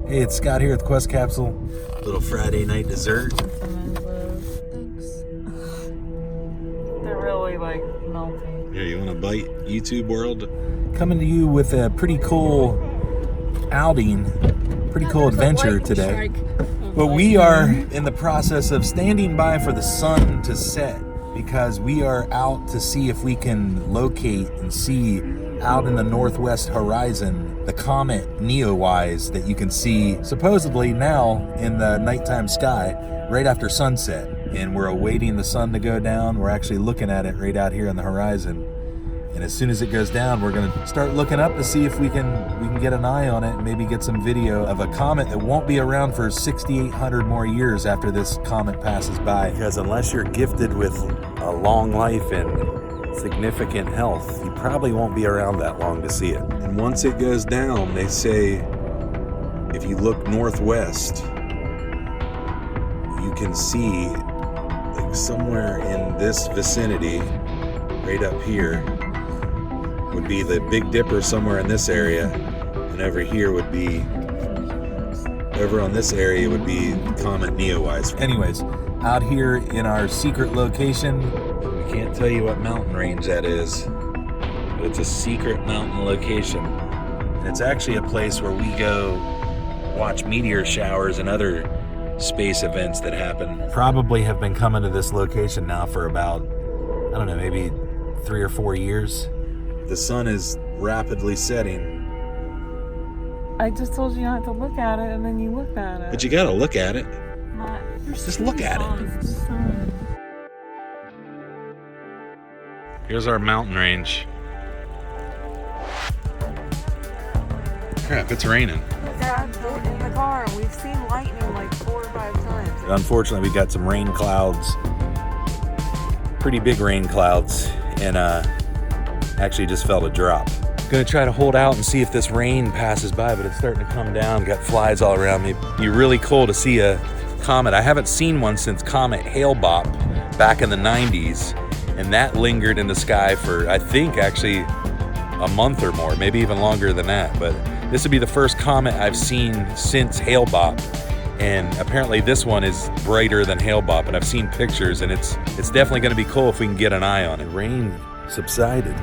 Hey, it's Scott here at the Quest Capsule. Little Friday night dessert. Thanks. They're really like melting. Here, you want a bite, YouTube world? Coming to you with a pretty cool outing, pretty cool adventure today. But we are in the process of standing by for the sun to set because we are out to see if we can locate and see out in the northwest horizon the Comet NEOWISE that you can see supposedly now in the nighttime sky right after sunset. And we're awaiting the sun to go down. We're actually looking at it right out here on the horizon. And as soon as it goes down, we're gonna start looking up to see if we can get an eye on it and maybe get some video of a comet that won't be around for 6,800 more years after this comet passes by. Because unless you're gifted with a long life and significant health, you probably won't be around that long to see it. And once it goes down, they say if you look northwest, you can see like somewhere in this vicinity, right up here, would be the Big Dipper somewhere in this area, and over here would be, over on this area would be Comet NEOWISE. Anyways, out here in our secret location, we can't tell you what mountain range that is, but it's a secret mountain location. And it's actually a place where we go watch meteor showers and other space events that happen. Probably have been coming to this location now for about, I don't know, maybe 3 or 4 years. The sun is rapidly setting. I just told you not to look at it, and then you looked at it. But you gotta look at it. Not, just look at it. Here's our mountain range. Crap, it's raining. Dad, in the car, we've seen lightning like 4 or 5 times. Unfortunately, we got some rain clouds. Pretty big rain clouds. And actually just felt a drop. Gonna try to hold out and see if this rain passes by, but it's starting to come down. Got flies all around me. It'd be really cool to see a comet. I haven't seen one since Comet Hale-Bopp back in the 90s, and that lingered in the sky for, I think, actually a month or more, maybe even longer than that. But this would be the first comet I've seen since Hale-Bopp, and apparently this one is brighter than Hale-Bopp, and I've seen pictures, and it's definitely gonna be cool if we can get an eye on it. Rain subsided.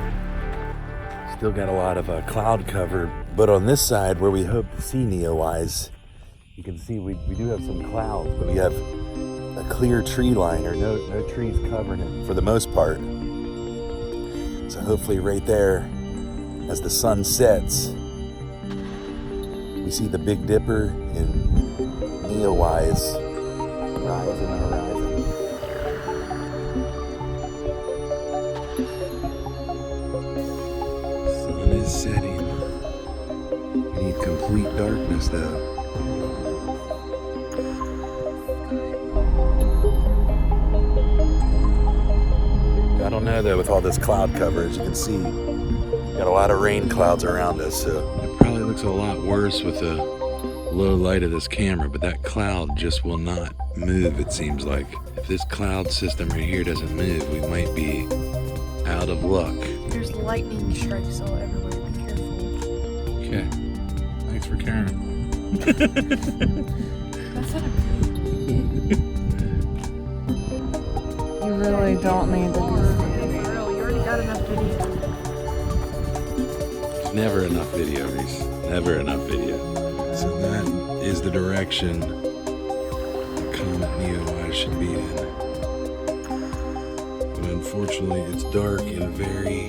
Still got a lot of cloud cover, but on this side where we hope to see NEOWISE, you can see we do have some clouds, but we have a clear tree line, or no trees covering it for the most part. So hopefully right there, as the sun sets, we see the Big Dipper and NEOWISE rise in the horizon. Setting. We need complete darkness though. I don't know though, with all this cloud cover, as you can see, got a lot of rain clouds around us, so it probably looks a lot worse with the low light of this camera, but that cloud just will not move, it seems like. If this cloud system right here doesn't move, we might be out of luck. There's lightning strikes all everywhere. Okay, thanks for caring. You really don't need to be for real. You already got enough video. There's never enough video, Reese. Never enough video. So that is the direction the Comet NEOWISE should be in. But unfortunately, it's dark and very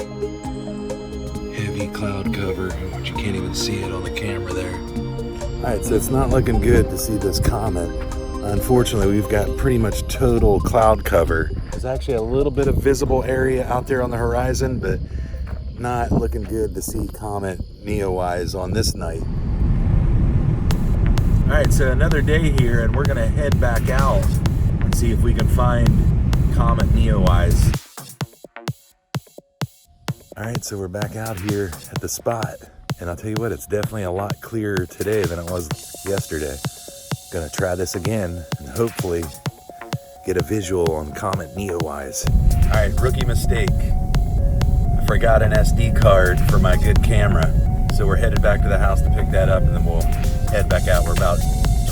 heavy cloud cover, which you can't even see it on the camera there. Alright, so it's not looking good to see this comet. Unfortunately, we've got pretty much total cloud cover. There's actually a little bit of visible area out there on the horizon, but not looking good to see Comet NEOWISE on this night. Alright, so another day here, and we're gonna head back out and see if we can find Comet NEOWISE. Alright, so we're back out here at the spot, and I'll tell you what, it's definitely a lot clearer today than it was yesterday. Gonna try this again and hopefully get a visual on Comet NEOWISE. Alright, rookie mistake. I forgot an SD card for my good camera. So we're headed back to the house to pick that up, and then we'll head back out. We're about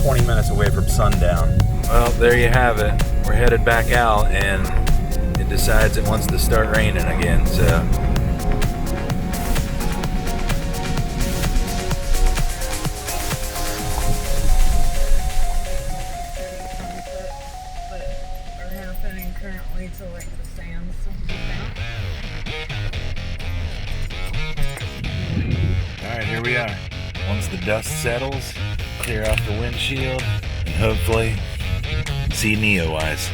20 minutes away from sundown. Well, there you have it. We're headed back out, and it decides it wants to start raining again, so. But are happening currently to like the sands. Alright, here we are. Once the dust settles, clear off the windshield, and hopefully see NEOWISE.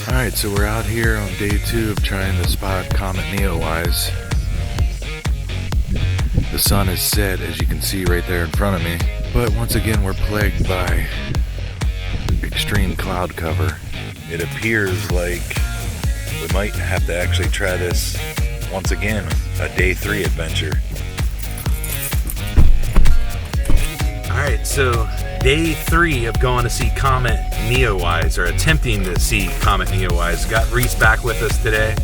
Alright, so we're out here on day 2 of trying to spot Comet NEOWISE. The sun is set, as you can see right there in front of me, but once again we're plagued by extreme cloud cover. It appears like we might have to actually try this once again, a day 3 adventure. Alright, so day 3 of going to see Comet NEOWISE, or attempting to see Comet NEOWISE. Got Reese back with us today.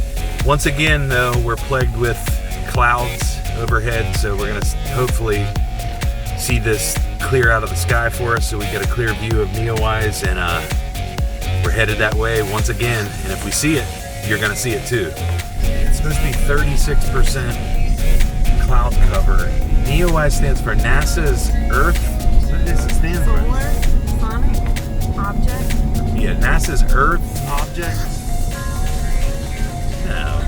Once again, though, we're plagued with clouds overhead, so we're going to hopefully see this clear out of the sky for us so we get a clear view of NEOWISE, and we're headed that way once again. And if we see it, you're going to see it too. It's supposed to be 36% cloud cover. NEOWISE stands for NASA's Earth. What does it stand for? Solar Sonic Object. Yeah, NASA's Earth Object. No.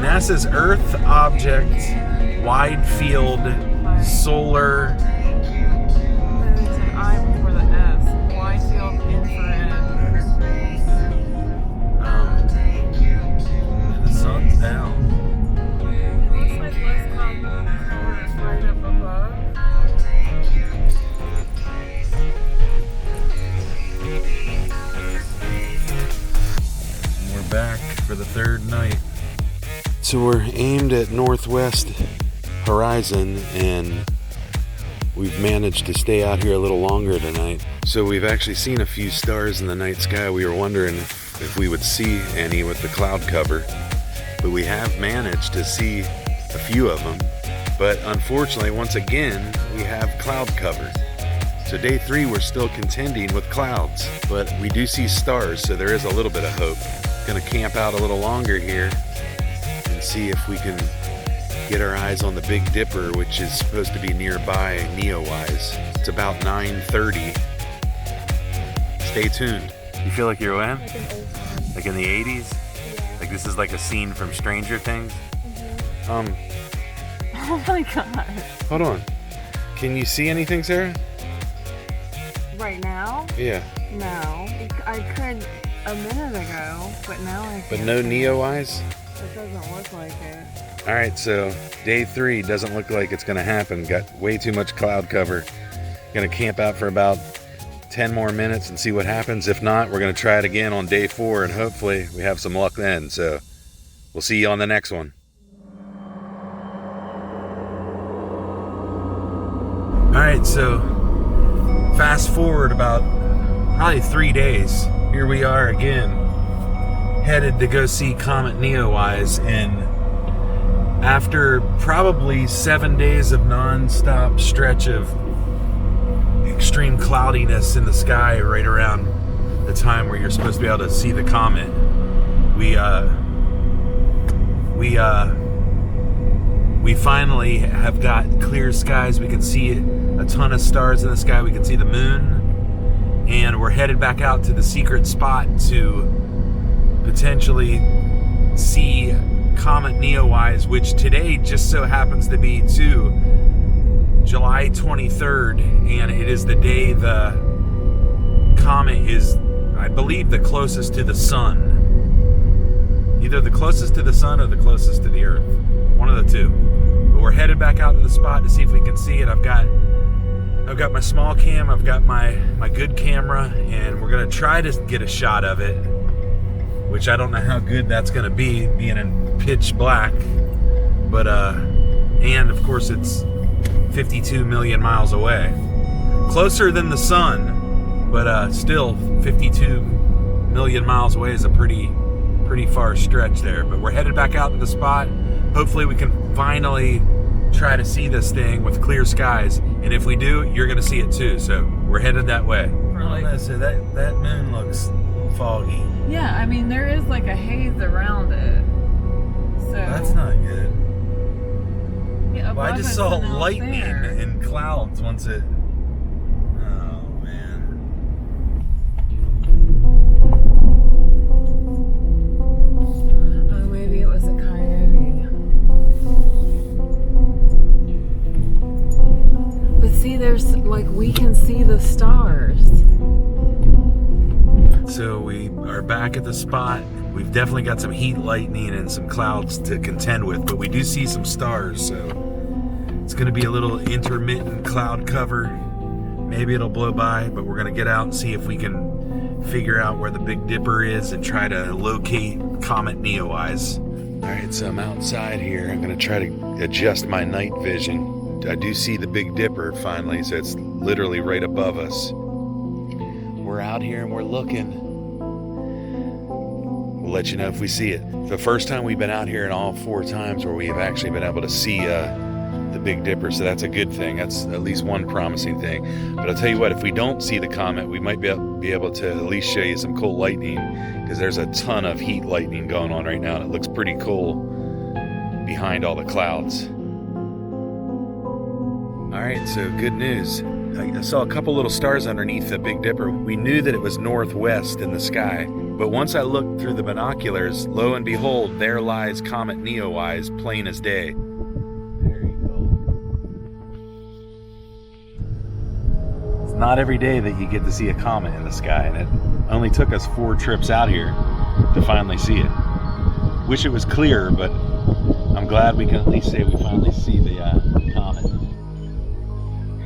NASA's Earth Object Wide Field Solar. There's an I before the S. Wide Field Infrared. The sun's down. It looks like less cloud cover is right up above. We're back for the 3rd night. So we're aimed at northwest horizon, and we've managed to stay out here a little longer tonight. So we've actually seen a few stars in the night sky. We were wondering if we would see any with the cloud cover, but we have managed to see a few of them. But unfortunately, once again, we have cloud cover. So day 3, we're still contending with clouds, but we do see stars, so there is a little bit of hope. Gonna camp out a little longer here and see if we can get our eyes on the Big Dipper, which is supposed to be nearby NEOWISE. It's about 9:30. Stay tuned. You feel like you're when? Like an old one. Like in the 80s? Yeah. Like this is like a scene from Stranger Things? Oh my god. Hold on. Can you see anything, Sarah? Right now? Yeah. No. I could a minute ago, but now I can't. But no see NEOWISE? It doesn't look like it. Alright, so day 3 doesn't look like it's gonna happen. Got way too much cloud cover. Gonna camp out for about 10 more minutes and see what happens. If not, we're gonna try it again on day 4, and hopefully we have some luck then. So we'll see you on the next one. Alright, so fast forward about probably 3 days. Here we are again, headed to go see Comet NEOWISE, and after probably 7 days of non-stop stretch of extreme cloudiness in the sky right around the time where you're supposed to be able to see the comet, we finally have got clear skies. We can see a ton of stars in the sky. We can see the moon, and we're headed back out to the secret spot to potentially see Comet NEOWISE, which today just so happens to be July 23rd, and it is the day the comet is, I believe, the closest to the sun. Either the closest to the sun or the closest to the earth. One of the two. But we're headed back out to the spot to see if we can see it. I've got my small cam, I've got my good camera, and we're gonna try to get a shot of it, which I don't know how good that's gonna be, being in pitch black. But and of course it's 52 million miles away. Closer than the sun, but still 52 million miles away is a pretty far stretch there. But we're headed back out to the spot. hopefully we can finally try to see this thing with clear skies. And if we do, you're going to see it too. So we're headed that way. So that moon looks foggy. Yeah, I mean, there is like a haze around it. So that's not good. Yeah, well, I just saw lightning there. and clouds once it. Oh man. Oh, maybe it was a coyote. But see, there's like, we can see the stars. So we are back at the spot. We've definitely got some heat lightning and some clouds to contend with, but we do see some stars, so it's going to be a little intermittent cloud cover. Maybe it'll blow by, but we're going to get out and see if we can figure out where the Big Dipper is and try to locate Comet NEOWISE. All right, so I'm outside here. I'm going to try to adjust my night vision. I do see the Big Dipper finally, so it's literally right above us. We're out here and we're looking. We'll let you know if we see it. The first time we've been out here in all 4 times where we have actually been able to see the Big Dipper, so that's a good thing. That's at least one promising thing. But I'll tell you what, if we don't see the comet, we might be able to at least show you some cool lightning, because there's a ton of heat lightning going on right now, and it looks pretty cool behind all the clouds. All right, so good news. I saw a couple little stars underneath the Big Dipper. We knew that it was northwest in the sky, but once I looked through the binoculars, lo and behold, there lies Comet NEOWISE, plain as day. There you go. It's not every day that you get to see a comet in the sky, and it only took us 4 trips out here to finally see it. Wish it was clearer, but I'm glad we can at least say we finally see the comet.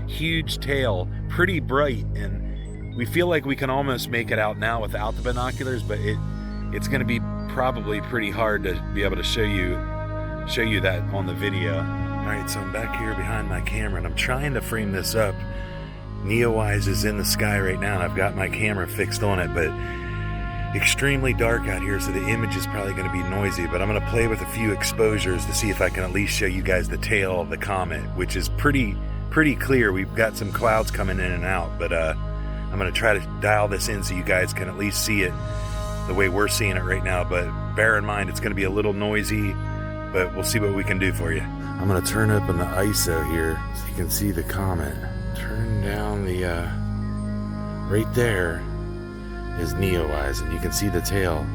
Huge tail, pretty bright, and we feel like we can almost make it out now without the binoculars, but it's going to be probably pretty hard to be able to show you that on the video. All right, so I'm back here behind my camera and I'm trying to frame this up. NEOWISE is in the sky right now and I've got my camera fixed on it, but extremely dark out here, so the image is probably going to be noisy, but I'm going to play with a few exposures to see if I can at least show you guys the tail of the comet, which is pretty clear. We've got some clouds coming in and out, but I'm going to try to dial this in so you guys can at least see it the way we're seeing it right now, but bear in mind it's going to be a little noisy, but we'll see what we can do for you. I'm going to turn open the ISO here so you can see the comet. Turn down the right there is NEOWISE, and you can see the tail,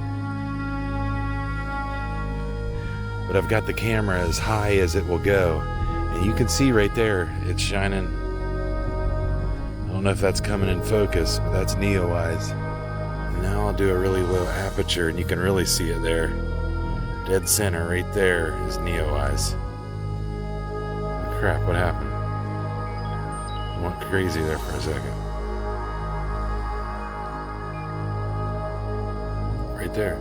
but I've got the camera as high as it will go. And you can see right there, it's shining. I don't know if that's coming in focus, but that's NEOWISE. And now I'll do a really low aperture and you can really see it there. Dead center right there is NEOWISE. Oh, crap, what happened? I went crazy there for a second. Right there.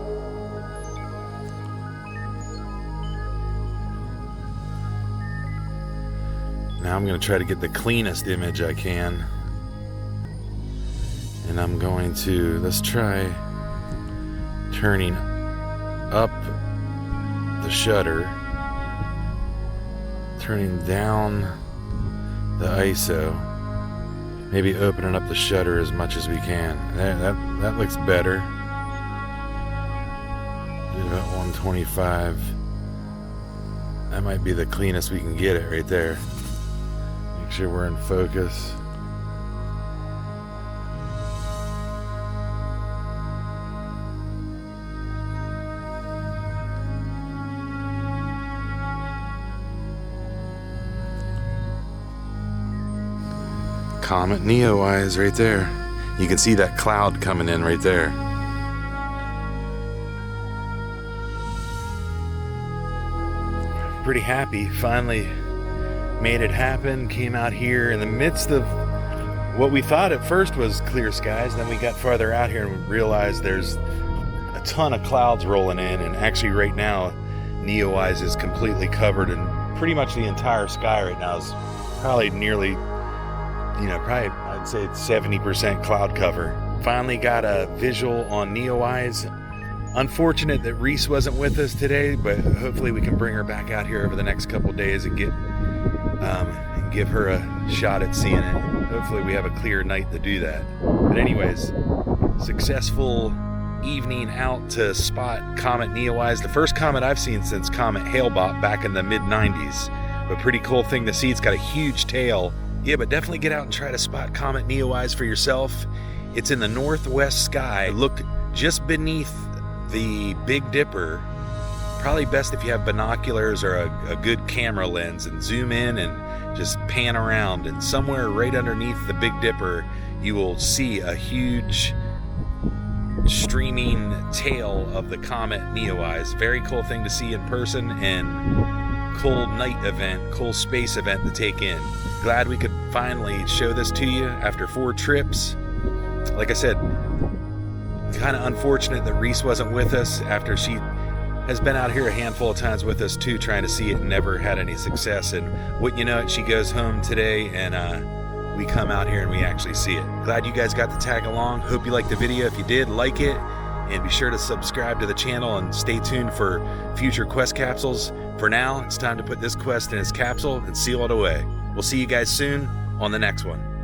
Now I'm going to try to get the cleanest image I can. And I'm going to, let's try turning up the shutter, turning down the ISO, maybe opening up the shutter as much as we can. That looks better. Do about 125. That might be the cleanest we can get it right there. Make sure we're in focus. Comet NEOWISE right there. You can see that cloud coming in right there. Pretty happy, finally made it happen. Came out here in the midst of what we thought at first was clear skies. Then we got farther out here and realized there's a ton of clouds rolling in, and actually right now NEOWISE is completely covered, and pretty much the entire sky right now is probably nearly, probably I'd say it's 70% cloud cover. Finally got a visual on NEOWISE. Unfortunate that Reese wasn't with us today, but hopefully we can bring her back out here over the next couple of days and give her a shot at seeing it. Hopefully we have a clear night to do that. But anyways, successful evening out to spot Comet NEOWISE, the first comet I've seen since Comet Hale-Bopp back in the mid-90s. But pretty cool thing to see. It's got a huge tail. Yeah, but definitely get out and try to spot Comet NEOWISE for yourself. It's in the northwest sky. Look just beneath the Big Dipper. Probably best if you have binoculars or a good camera lens, and zoom in and just pan around, and somewhere right underneath the Big Dipper you will see a huge streaming tail of the Comet NEOWISE. Very cool thing to see in person, and cool night event, cool space event to take in. Glad we could finally show this to you after 4 trips. Like I said, kind of unfortunate that Reese wasn't with us after she has been out here a handful of times with us too, trying to see it and never had any success. And wouldn't you know it, she goes home today and we come out here and we actually see it. Glad you guys got to tag along. Hope you liked the video. If you did, like it, and be sure to subscribe to the channel and stay tuned for future quest capsules. For now, it's time to put this quest in its capsule and seal it away. We'll see you guys soon on the next one.